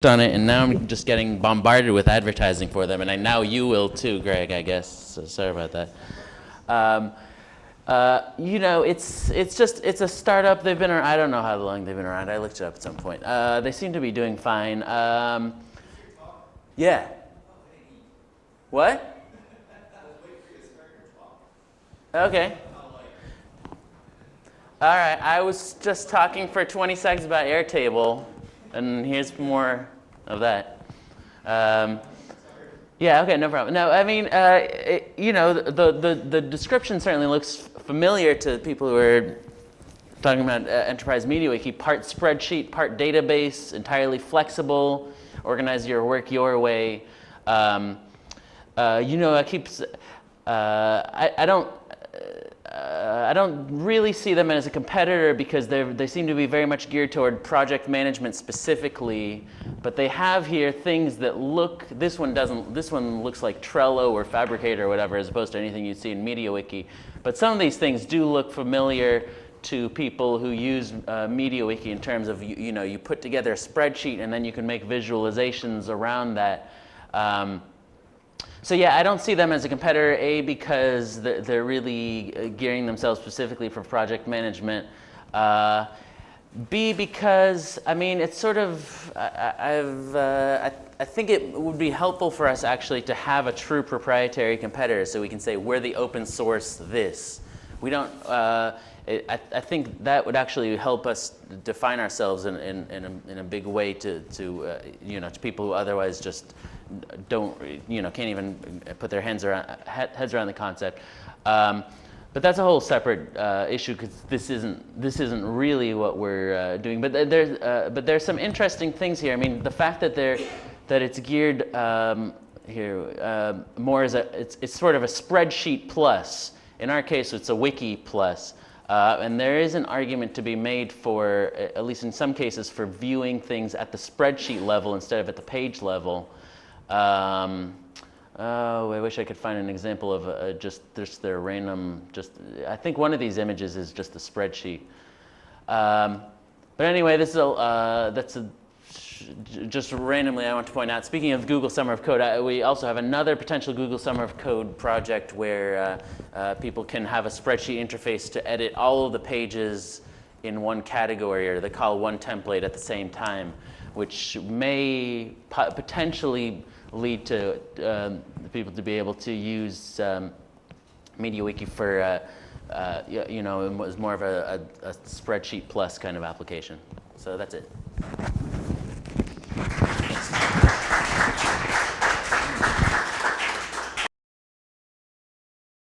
on it, and now I'm just getting bombarded with advertising for them, and now you will too, Greg, I guess. So sorry about that. You know, it's a startup. They've been around. I don't know how long they've been around. I looked it up at some point. They seem to be doing fine. Yeah. What? Okay. All right. I was just talking for 20 seconds about Airtable, and here's more of that. Yeah. Okay. No problem. No, I mean, you know, the description certainly looks familiar to people who are talking about Enterprise MediaWiki. Part spreadsheet, part database, entirely flexible. Organize your work your way. You know, I don't really see them as a competitor because they seem to be very much geared toward project management specifically, but they have here things that look, this one looks like Trello or Fabricate or whatever, as opposed to anything you'd see in MediaWiki. But some of these things do look familiar to people who use MediaWiki in terms of, you know, you put together a spreadsheet and then you can make visualizations around that. So yeah, I don't see them as a competitor, A, because they're really gearing themselves specifically for project management. B, because, I mean, it's sort of, I think it would be helpful for us actually to have a true proprietary competitor so we can say, we're the open source this. We don't, I think that would actually help us define ourselves in a big way to you know, to people who otherwise just don't, you know, can't even put their heads around the concept. But that's a whole separate issue because this isn't really what we're doing. But there's some interesting things here. I mean, the fact that it's geared here more as it's sort of a spreadsheet plus. In our case, it's a wiki plus. And there is an argument to be made for, at least in some cases, for viewing things at the spreadsheet level instead of at the page level. Oh, I wish I could find an example of just their random, I think one of these images is just a spreadsheet. But anyway, this is just randomly I want to point out, speaking of Google Summer of Code, we also have another potential Google Summer of Code project where people can have a spreadsheet interface to edit all of the pages in one category, or they call one template at the same time, which may potentially lead to people to be able to use MediaWiki for, you know, it was more of a spreadsheet plus kind of application. So that's it.